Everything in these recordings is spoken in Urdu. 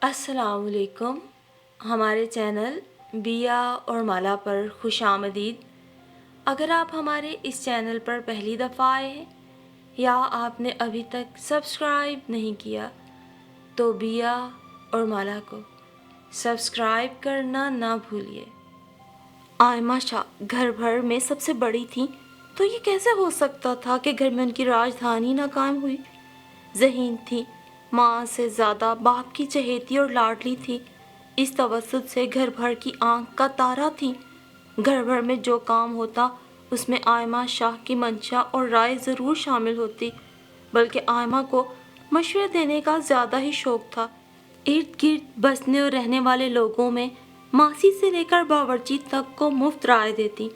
السلام علیکم. ہمارے چینل بیا اور مالا پر خوش آمدید. اگر آپ ہمارے اس چینل پر پہلی دفعہ آئے ہیں یا آپ نے ابھی تک سبسکرائب نہیں کیا تو بیا اور مالا کو سبسکرائب کرنا نہ بھولیے. آئمہ شاہ گھر بھر میں سب سے بڑی تھیں تو یہ کیسے ہو سکتا تھا کہ گھر میں ان کی راجدھانی نہ قائم ہوئی. ذہین تھی، ماں سے زیادہ باپ کی چہیتی اور لاڈلی تھی. اس توسط سے گھر بھر کی آنکھ کا تارا تھی. گھر بھر میں جو کام ہوتا اس میں آئمہ شاہ کی منشا اور رائے ضرور شامل ہوتی، بلکہ آئمہ کو مشورے دینے کا زیادہ ہی شوق تھا. ارد گرد بسنے اور رہنے والے لوگوں میں ماسی سے لے کر باورچی تک کو مفت رائے دیتی.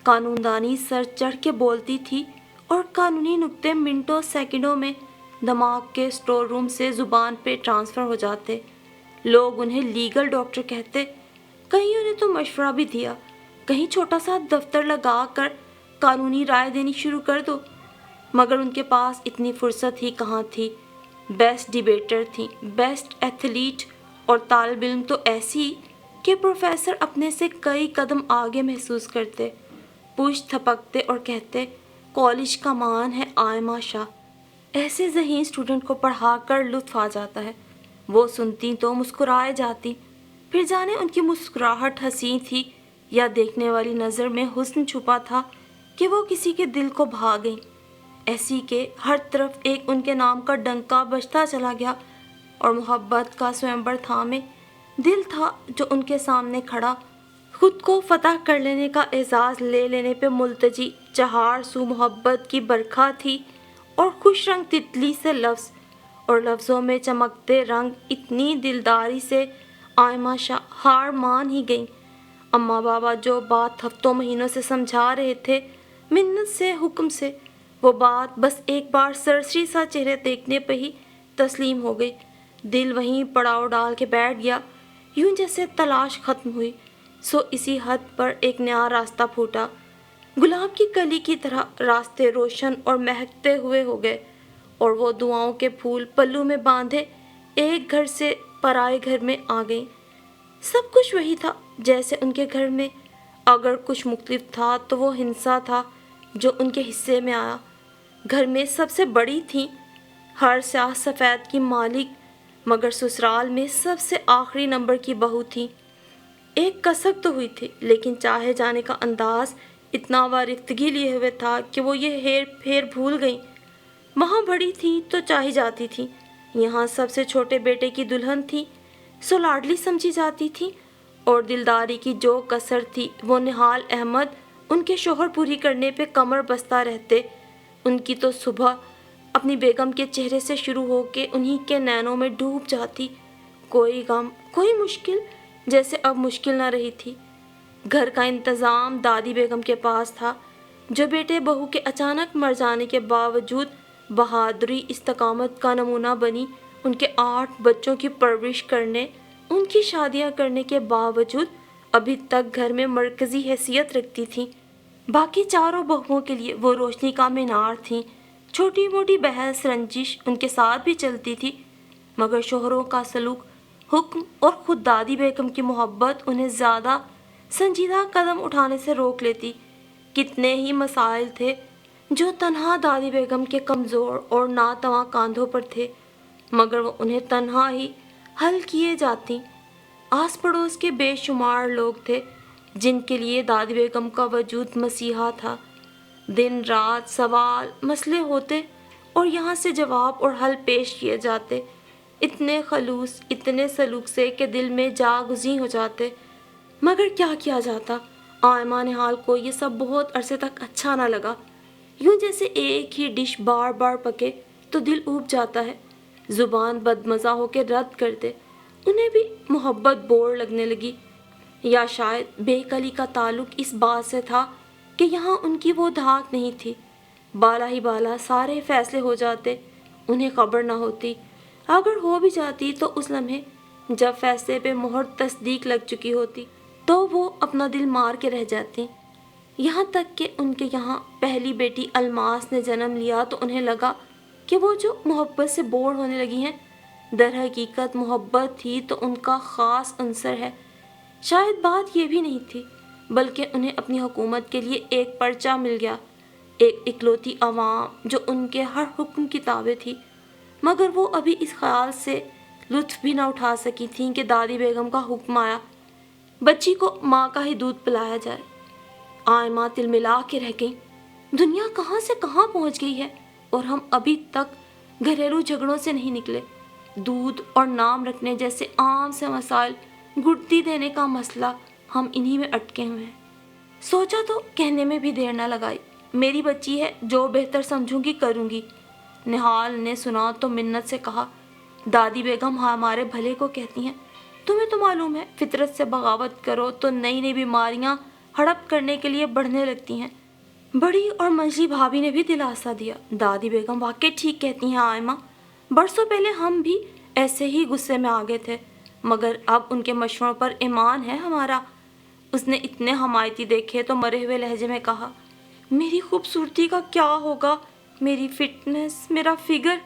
قانون دانی سر چڑھ کے بولتی تھی اور قانونی نکتے منٹوں سیکنڈوں میں دماغ کے اسٹور روم سے زبان پہ ٹرانسفر ہو جاتے. لوگ انہیں لیگل ڈاکٹر کہتے. کہیں انہیں تو مشورہ بھی دیا، کہیں چھوٹا سا دفتر لگا کر قانونی رائے دینی شروع کر دو. مگر ان کے پاس اتنی فرصت ہی کہاں تھی. بیسٹ ڈیبیٹر تھیں، بیسٹ ایتھلیٹ، اور طالب علم تو ایسی کہ پروفیسر اپنے سے کئی قدم آگے محسوس کرتے، پشت تھپکتے اور کہتے کالج کا مان ہے آئمہ شاہ. ایسے ذہین اسٹوڈنٹ کو پڑھا کر لطف آ جاتا ہے. وہ سنتی تو مسکرائے جاتی. پھر جانے ان کی مسکراہٹ حسین تھی یا دیکھنے والی نظر میں حسن چھپا تھا کہ وہ کسی کے دل کو بھا گئیں. ایسی کہ ہر طرف ایک ان کے نام کا ڈنکا بجتا چلا گیا اور محبت کا سوئمبر تھامے دل تھا جو ان کے سامنے کھڑا، خود کو فتح کر لینے کا اعزاز لے لینے پہ ملتجی. چہار سو محبت کی برکھا تھی اور خوش رنگ تتلی سے لفظ، اور لفظوں میں چمکتے رنگ. اتنی دلداری سے آئمہ شاہ ہار مان ہی گئیں. اماں بابا جو بات ہفتوں مہینوں سے سمجھا رہے تھے، منت سے حکم سے، وہ بات بس ایک بار سرسری سا چہرے دیکھنے پہ ہی تسلیم ہو گئی. دل وہیں پڑاؤ ڈال کے بیٹھ گیا، یوں جیسے تلاش ختم ہوئی. سو اسی حد پر ایک نیا راستہ پھوٹا. گلاب کی کلی کی طرح راستے روشن اور مہکتے ہوئے ہو گئے، اور وہ دعاؤں کے پھول پلو میں باندھے ایک گھر سے پرائے گھر میں آ گئیں. سب کچھ وہی تھا جیسے ان کے گھر میں، اگر کچھ مختلف تھا تو وہ ہنسا تھا جو ان کے حصے میں آیا. گھر میں سب سے بڑی تھیں، ہر سیاہ سفید کی مالک، مگر سسرال میں سب سے آخری نمبر کی بہو تھی. ایک کسک تو ہوئی تھی، لیکن چاہے جانے کا انداز اتنا وارفتگی لیے ہوئے تھا کہ وہ یہ ہیر پھیر بھول گئیں. وہاں بڑی تھیں تو چاہی جاتی تھیں، یہاں سب سے چھوٹے بیٹے کی دلہن تھیں سو لاڈلی سمجھی جاتی تھیں. اور دلداری کی جو کسر تھی وہ نہال احمد ان کے شوہر پوری کرنے پہ کمر بستہ رہتے. ان کی تو صبح اپنی بیگم کے چہرے سے شروع ہو کے انہی کے نینوں میں ڈوب جاتی. کوئی غم، کوئی مشکل جیسے اب مشکل نہ رہی تھی. گھر کا انتظام دادی بیگم کے پاس تھا، جو بیٹے بہو کے اچانک مر جانے کے باوجود بہادری استقامت کا نمونہ بنی. ان کے 8 بچوں کی پرورش کرنے، ان کی شادیاں کرنے کے باوجود ابھی تک گھر میں مرکزی حیثیت رکھتی تھیں. باقی چاروں بہوؤں کے لیے وہ روشنی کا مینار تھیں. چھوٹی موٹی بحث رنجش ان کے ساتھ بھی چلتی تھی، مگر شوہروں کا سلوک، حکم اور خود دادی بیگم کی محبت انہیں زیادہ سنجیدہ قدم اٹھانے سے روک لیتی. کتنے ہی مسائل تھے جو تنہا دادی بیگم کے کمزور اور ناتواں کاندھوں پر تھے، مگر وہ انہیں تنہا ہی حل کیے جاتی. آس پڑوس کے بے شمار لوگ تھے جن کے لیے دادی بیگم کا وجود مسیحا تھا. دن رات سوال مسئلے ہوتے اور یہاں سے جواب اور حل پیش کیے جاتے، اتنے خلوص، اتنے سلوک سے کہ دل میں جاگزیں ہو جاتے. مگر کیا کیا جاتا، آئمہ نہال کو یہ سب بہت عرصے تک اچھا نہ لگا. یوں جیسے ایک ہی ڈش بار بار پکے تو دل اوب جاتا ہے، زبان بدمزہ ہو کے رد کر دے. انہیں بھی محبت بور لگنے لگی، یا شاید بے کلی کا تعلق اس بات سے تھا کہ یہاں ان کی وہ دھاک نہیں تھی. بالا ہی بالا سارے فیصلے ہو جاتے، انہیں خبر نہ ہوتی. اگر ہو بھی جاتی تو اس لمحے جب فیصلے پہ مہر تصدیق لگ چکی ہوتی تو وہ اپنا دل مار کے رہ جاتی. یہاں تک کہ ان کے یہاں پہلی بیٹی الماس نے جنم لیا تو انہیں لگا کہ وہ جو محبت سے بور ہونے لگی ہیں، در حقیقت محبت تھی تو ان کا خاص عنصر ہے۔ شاید بات یہ بھی نہیں تھی، بلکہ انہیں اپنی حکومت کے لیے ایک پرچہ مل گیا، ایک اکلوتی عوام جو ان کے ہر حکم کی تابع تھی۔ مگر وہ ابھی اس خیال سے لطف بھی نہ اٹھا سکی تھیں کہ دادی بیگم کا حکم آیا، بچی کو ماں کا ہی دودھ پلایا جائے۔ آئمہ تلملا کے رہ گئی، دنیا کہاں سے کہاں پہنچ گئی ہے اور ہم ابھی تک گھریلو جھگڑوں سے نہیں نکلے۔ دودھ اور نام رکھنے جیسے عام سے مسائل، گڑتی دینے کا مسئلہ، ہم انہی میں اٹکے ہوئے ہیں۔ سوچا تو کہنے میں بھی دیر نہ لگائی، میری بچی ہے، جو بہتر سمجھوں گی کروں گی۔ نہال نے سنا تو منت سے کہا، دادی بیگم ہمارے بھلے کو کہتی ہیں، تمہیں تو معلوم ہے فطرت سے بغاوت کرو تو نئی نئی بیماریاں ہڑپ کرنے کے لیے بڑھنے لگتی ہیں۔ بڑی اور منجلی بھابھی نے بھی دلاسا دیا، دادی بیگم واقعی ٹھیک کہتی ہیں آئمہ، برسوں پہلے ہم بھی ایسے ہی غصے میں آگے تھے، مگر اب ان کے مشوروں پر ایمان ہے ہمارا۔ اس نے اتنے حمایتی دیکھے تو مرے ہوئے لہجے میں کہا، میری خوبصورتی کا کیا ہوگا، میری فٹنس، میرا فگر۔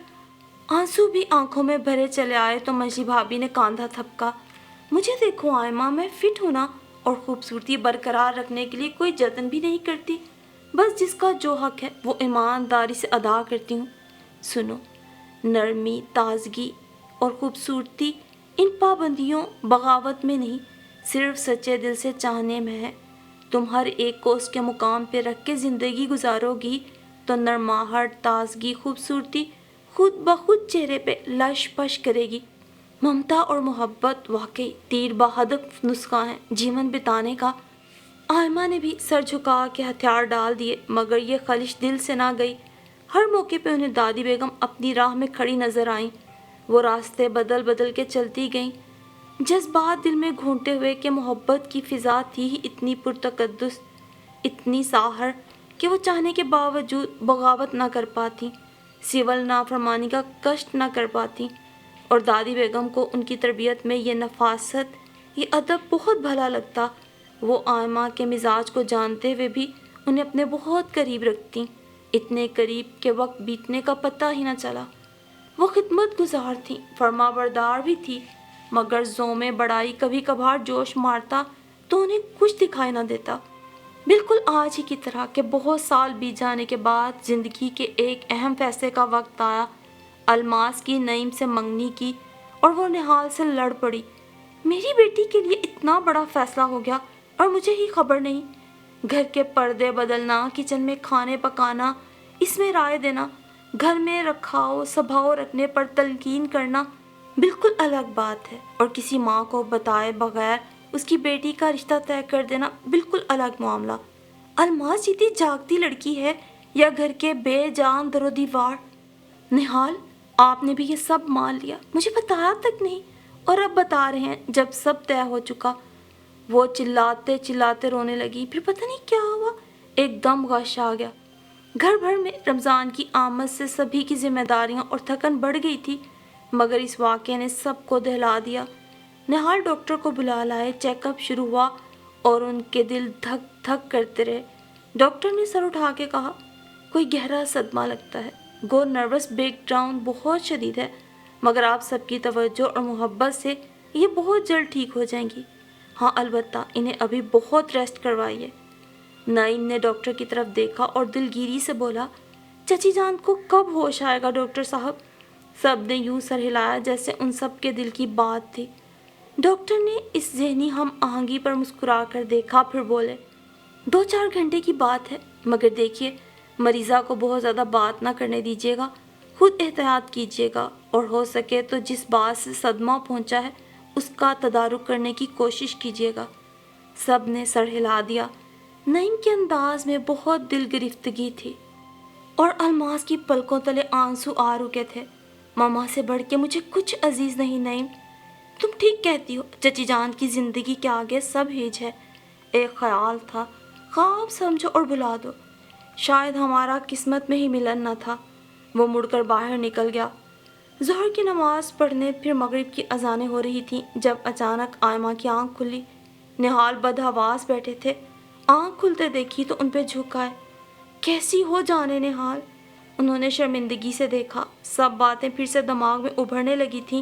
آنسو بھی آنکھوں میں بھرے چلے آئے تو منجلی بھابھی نے کاندھا تھپکا، مجھے دیکھو آئمہ، میں فٹ ہوں نا، اور خوبصورتی برقرار رکھنے کے لیے کوئی جتن بھی نہیں کرتی، بس جس کا جو حق ہے وہ ایمانداری سے ادا کرتی ہوں۔ سنو، نرمی، تازگی اور خوبصورتی ان پابندیوں بغاوت میں نہیں، صرف سچے دل سے چاہنے میں ہے۔ تم ہر ایک کو اس کے مقام پہ رکھ کے زندگی گزارو گی تو نرماہٹ، تازگی، خوبصورتی خود بخود چہرے پہ لش پش کرے گی۔ ممتا اور محبت واقعی تیر بہدف نسخہ ہیں جیون بتانے کا۔ آئمہ نے بھی سر جھکا کے ہتھیار ڈال دیے، مگر یہ خلش دل سے نہ گئی۔ ہر موقع پہ انہیں دادی بیگم اپنی راہ میں کھڑی نظر آئیں، وہ راستے بدل بدل کے چلتی گئیں، جذبات دل میں گھونٹے ہوئے کہ محبت کی فضا تھی ہی اتنی پرتقدس، اتنی ساحر کہ وہ چاہنے کے باوجود بغاوت نہ کر پاتی، سول نافرمانی کا کشٹ نہ کر پاتی۔ اور دادی بیگم کو ان کی تربیت میں یہ نفاست، یہ ادب بہت بھلا لگتا۔ وہ آئمہ کے مزاج کو جانتے ہوئے بھی انہیں اپنے بہت قریب رکھتی، اتنے قریب کہ وقت بیتنے کا پتہ ہی نہ چلا۔ وہ خدمت گزار تھیں، فرما بردار بھی تھی، مگر ذوق بڑائی کبھی کبھار جوش مارتا تو انہیں کچھ دکھائی نہ دیتا، بالکل آج ہی کی طرح کہ بہت سال بیت جانے کے بعد زندگی کے ایک اہم فیصلے کا وقت آیا۔ الماس کی نعیم سے منگنی کی اور وہ نہال سے لڑ پڑی، میری بیٹی کے لیے اتنا بڑا فیصلہ ہو گیا اور مجھے ہی خبر نہیں۔ گھر کے پردے بدلنا، کچن میں کھانے پکانا، اس میں رائے دینا، گھر میں رکھاؤ سبھاؤ رکھنے پر تلقین کرنا بالکل الگ بات ہے، اور کسی ماں کو بتائے بغیر اس کی بیٹی کا رشتہ طے کر دینا بالکل الگ معاملہ۔ الماس جیتی جاگتی لڑکی ہے یا گھر کے بے جان در و دیوار؟ نہال، آپ نے بھی یہ سب مان لیا، مجھے بتایا تک نہیں، اور اب بتا رہے ہیں جب سب طے ہو چکا۔ وہ چلاتے چلاتے رونے لگی، پھر پتہ نہیں کیا ہوا، ایک دم غش آ گیا۔ گھر بھر میں رمضان کی آمد سے سبھی کی ذمہ داریاں اور تھکن بڑھ گئی تھی، مگر اس واقعے نے سب کو دہلا دیا۔ نہال ڈاکٹر کو بلا لائے، چیک اپ شروع ہوا اور ان کے دل دھک دھک کرتے رہے۔ ڈاکٹر نے سر اٹھا کے کہا، کوئی گہرا صدمہ لگتا ہے، گو نروس بیک گراؤنڈ بہت شدید ہے، مگر آپ سب کی توجہ اور محبت سے یہ بہت جلد ٹھیک ہو جائیں گی۔ ہاں البتہ انہیں ابھی بہت ریسٹ کروائیے۔ نعیم نے ڈاکٹر کی طرف دیکھا اور دلگیری سے بولا، چچی جان کو کب ہوش آئے گا ڈاکٹر صاحب؟ سب نے یوں سر ہلایا جیسے ان سب کے دل کی بات تھی۔ ڈاکٹر نے اس ذہنی ہم آہنگی پر مسکرا کر دیکھا، پھر بولے، 2-4 گھنٹے کی بات ہے، مگر دیکھیے مریضہ کو بہت زیادہ بات نہ کرنے دیجیے گا، خود احتیاط کیجیے گا، اور ہو سکے تو جس بات سے صدمہ پہنچا ہے اس کا تدارک کرنے کی کوشش کیجیے گا۔ سب نے سر ہلا دیا۔ نعیم کے انداز میں بہت دل گرفتگی تھی اور الماس کی پلکوں تلے آنسو آ رکے تھے۔ ماما سے بڑھ کے مجھے کچھ عزیز نہیں نعیم، تم ٹھیک کہتی ہو، چچی جان کی زندگی کے آگے سب ہیج ہے۔ ایک خیال تھا، خواب سمجھو اور بھلا دو، شاید ہمارا قسمت میں ہی ملن نہ تھا۔ وہ مڑ کر باہر نکل گیا۔ ظہر کی نماز پڑھنے پھر مغرب کی اذانیں ہو رہی تھیں جب اچانک آئمہ کی آنکھ کھلی۔ نہال بدحواس بیٹھے تھے، آنکھ کھلتے دیکھی تو ان پہ جھک آئے، کیسی ہو جانے نہال؟ انہوں نے شرمندگی سے دیکھا، سب باتیں پھر سے دماغ میں ابھرنے لگی تھیں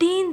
3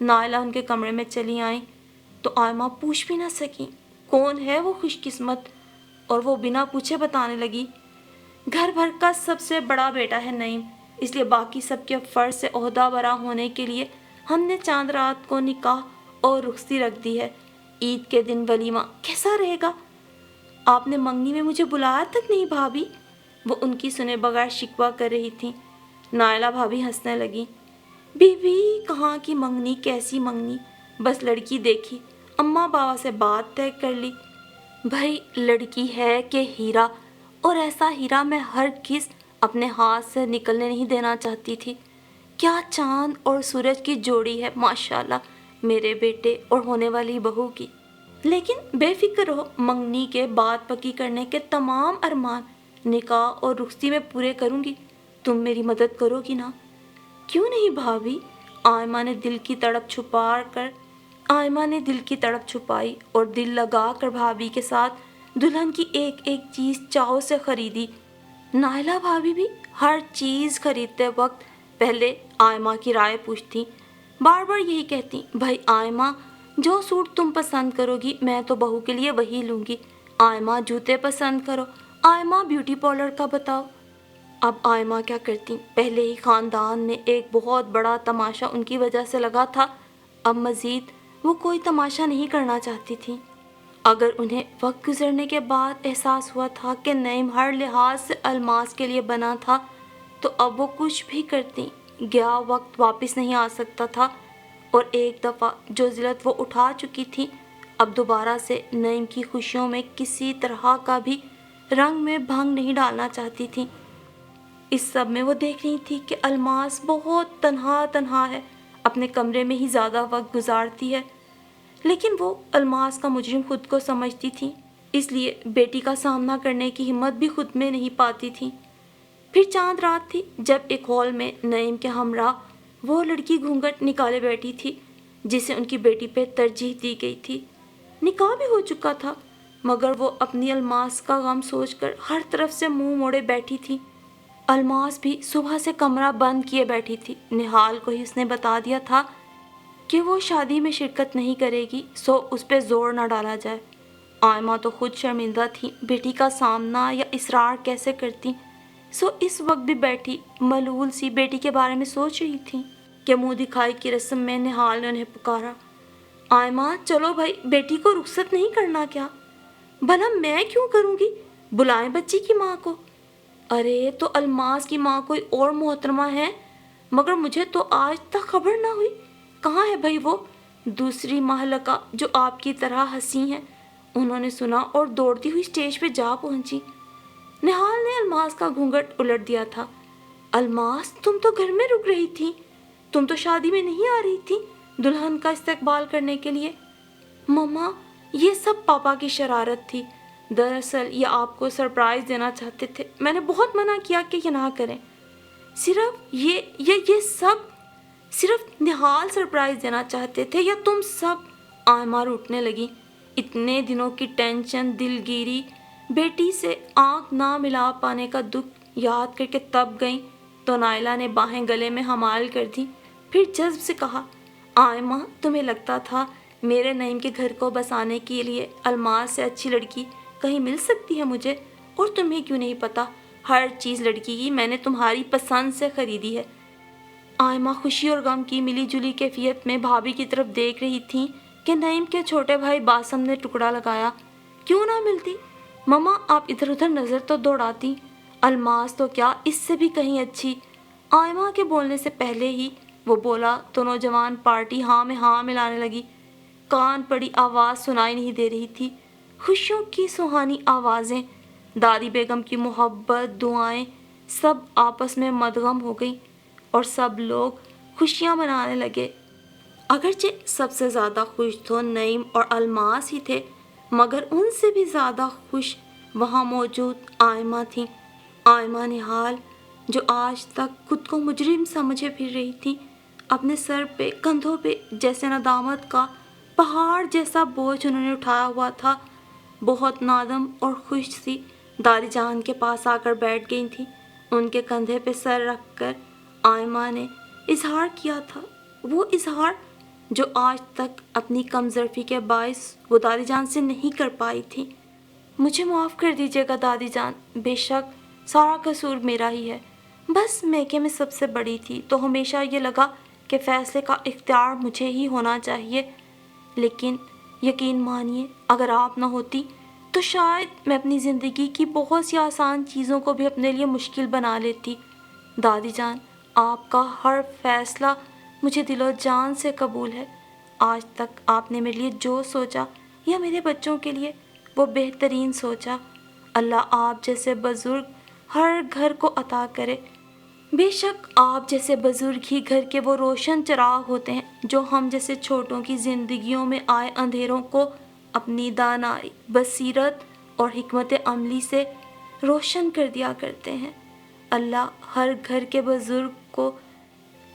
نائلہ ان کے کمرے میں چلی آئیں تو آئمہ پوچھ بھی نہ سکیں کون ہے وہ خوش قسمت، اور وہ بنا پوچھے بتانے لگی گھر بھر کا سب سے بڑا بیٹا ہے نعیم، اس لیے باقی سب کے فرض سے عہدہ برا ہونے کے لیے ہم نے چاند رات کو نکاح اور رخصتی رکھ دی ہے۔ عید کے دن ولیمہ کیسا رہے گا؟ آپ نے منگنی میں مجھے بلایا تک نہیں بھابھی، وہ ان کی سنے بغیر شکوہ کر رہی تھی۔ نائلہ بھابھی ہنسنے لگی، بی بی کہاں کی منگنی، کیسی منگنی، بس لڑکی دیکھی، اماں بابا سے بات طے کر لی۔ بھائی لڑکی ہے کہ ہیرا، اور ایسا ہیرا میں ہرگز اپنے ہاتھ سے نکلنے نہیں دینا چاہتی تھی۔ کیا چاند اور سورج کی جوڑی ہے ماشاءاللہ میرے بیٹے اور ہونے والی بہو کی۔ لیکن بے فکر رہو، منگنی کے بعد پکی کرنے کے تمام ارمان نکاح اور رخصتی میں پورے کروں گی، تم میری مدد کرو گی نا؟ کیوں نہیں بھابھی، آئمہ نے دل کی تڑپ چھپائی اور دل لگا کر بھابھی کے ساتھ دلہن کی ایک ایک چیز چاؤ سے خریدی۔ نائلہ بھابھی بھی ہر چیز خریدتے وقت پہلے آئمہ کی رائے پوچھتی، بار بار یہی کہتی، بھائی آئمہ جو سوٹ تم پسند کرو گی میں تو بہو کے لیے وہی لوں گی، آئمہ جوتے پسند کرو، آئمہ بیوٹی پارلر کا بتاؤ۔ اب آئمہ کیا کرتی، پہلے ہی خاندان میں ایک بہت بڑا تماشا ان کی وجہ سے لگا تھا، اب مزید وہ کوئی تماشا نہیں کرنا چاہتی تھی۔ اگر انہیں وقت گزرنے کے بعد احساس ہوا تھا کہ نعیم ہر لحاظ سے الماس کے لیے بنا تھا تو اب وہ کچھ بھی کرتی، گیا وقت واپس نہیں آ سکتا تھا، اور ایک دفعہ جو ذلت وہ اٹھا چکی تھی اب دوبارہ سے نعیم کی خوشیوں میں کسی طرح کا بھی رنگ میں بھنگ نہیں ڈالنا چاہتی تھی۔ اس سب میں وہ دیکھ رہی تھی کہ الماس بہت تنہا ہے، اپنے کمرے میں ہی زیادہ وقت گزارتی ہے، لیکن وہ الماس کا مجرم خود کو سمجھتی تھی، اس لیے بیٹی کا سامنا کرنے کی ہمت بھی خود میں نہیں پاتی تھی۔ پھر چاند رات تھی جب ایک ہال میں نعیم کے ہمراہ وہ لڑکی گھونگھٹ نکالے بیٹھی تھی جسے ان کی بیٹی پہ ترجیح دی گئی تھی۔ نکاح بھی ہو چکا تھا مگر وہ اپنی الماس کا غم سوچ کر ہر طرف سے منہ موڑے بیٹھی تھی۔ الماس بھی صبح سے کمرہ بند کیے بیٹھی تھی، نہال کو ہی اس نے بتا دیا تھا کہ وہ شادی میں شرکت نہیں کرے گی، سو اس پہ زور نہ ڈالا جائے۔ آئمہ تو خود شرمندہ تھی، بیٹی کا سامنا یا اصرار کیسے کرتی، سو اس وقت بھی بیٹھی ملول سی بیٹی کے بارے میں سوچ رہی تھی کہ منہ دکھائی کی رسم میں نہال نے انہیں پکارا، آئمہ چلو بھائی، بیٹی کو رخصت نہیں کرنا کیا؟ بھلا میں کیوں کروں گی، بلائیں بچی کی ماں کو۔ ارے تو الماس کی ماں کوئی اور محترمہ ہے، مگر مجھے تو آج تک خبر نہ ہوئی، کہاں ہے بھائی وہ دوسری مہلکہ جو آپ کی طرح ہنسی ہیں؟ انہوں نے سنا اور دوڑتی ہوئی اسٹیج پہ جا پہنچی۔ نہال نے الماس کا گھونگھٹ الٹ دیا تھا، الماس تم تو گھر میں رک رہی تھی، تم تو شادی میں نہیں آ رہی تھی دلہن کا استقبال کرنے کے لیے؟ مما یہ سب پاپا کی شرارت تھی، دراصل یہ آپ کو سرپرائز دینا چاہتے تھے، میں نے بہت منع کیا کہ یہ نہ کریں، یہ سب صرف نہال سرپرائز دینا چاہتے تھے یا تم سب؟ آئمہ روٹنے لگی، اتنے دنوں کی ٹینشن، دلگیری، بیٹی سے آنکھ نہ ملا پانے کا دکھ یاد کر کے تب گئیں تو نائلہ نے باہیں گلے میں حمال کر دی، پھر جذب سے کہا، آئمہ تمہیں لگتا تھا میرے نعیم کے گھر کو بسانے کے لیے الماس سے اچھی لڑکی کہیں مل سکتی ہے مجھے، اور تمہیں کیوں نہیں پتا ہر چیز لڑکی کی میں نے تمہاری پسند سے خریدی ہے۔ آئمہ خوشی اور غم کی ملی جلی کیفیت میں بھابھی کی طرف دیکھ رہی تھی کہ نعیم کے چھوٹے بھائی باسم نے ٹکڑا لگایا، کیوں نہ ملتی؟ مما آپ ادھر ادھر نظر تو دوڑاتی، الماس تو کیا اس سے بھی کہیں اچھی۔ آئمہ کے بولنے سے پہلے ہی وہ بولا تو نوجوان پارٹی ہاں میں ہاں ملانے لگی، کان پڑی آواز سنائی نہیں دے رہی تھی، خوشیوں کی سہانی آوازیں، دادی بیگم کی محبت، دعائیں، سب آپس میں مدغم ہو گئیں اور سب لوگ خوشیاں منانے لگے۔ اگرچہ سب سے زیادہ خوش تو نعیم اور الماس ہی تھے مگر ان سے بھی زیادہ خوش وہاں موجود آئمہ تھیں، آئمہ نہال جو آج تک خود کو مجرم سمجھے پھر رہی تھی، اپنے سر پہ کندھوں پہ جیسے ندامت کا پہاڑ جیسا بوجھ انہوں نے اٹھایا ہوا تھا، بہت نادم اور خوش سی دادی جان کے پاس آ کر بیٹھ گئی تھی، ان کے کندھے پہ سر رکھ کر آئمہ نے اظہار کیا تھا، وہ اظہار جو آج تک اپنی کم ظرفی کے باعث وہ دادی جان سے نہیں کر پائی تھی۔ مجھے معاف کر دیجیے گا دادی جان، بے شک سارا قصور میرا ہی ہے۔ بس میکے میں سب سے بڑی تھی تو ہمیشہ یہ لگا کہ فیصلے کا اختیار مجھے ہی ہونا چاہیے، لیکن یقین مانیے اگر آپ نہ ہوتی تو شاید میں اپنی زندگی کی بہت سی آسان چیزوں کو بھی اپنے لیے مشکل بنا لیتی۔ دادی جان، آپ کا ہر فیصلہ مجھے دل و جان سے قبول ہے۔ آج تک آپ نے میرے لیے جو سوچا یا میرے بچوں کے لیے وہ بہترین سوچا۔ اللہ آپ جیسے بزرگ ہر گھر کو عطا کرے۔ بے شک آپ جیسے بزرگ ہی گھر کے وہ روشن چراغ ہوتے ہیں جو ہم جیسے چھوٹوں کی زندگیوں میں آئے اندھیروں کو اپنی دانائی، بصیرت اور حکمت عملی سے روشن کر دیا کرتے ہیں۔ اللہ ہر گھر کے بزرگ کو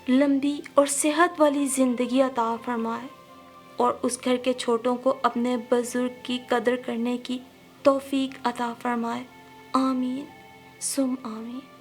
لمبی اور صحت والی زندگی عطا فرمائے اور اس گھر کے چھوٹوں کو اپنے بزرگ کی قدر کرنے کی توفیق عطا فرمائے۔ آمین ثم آمین۔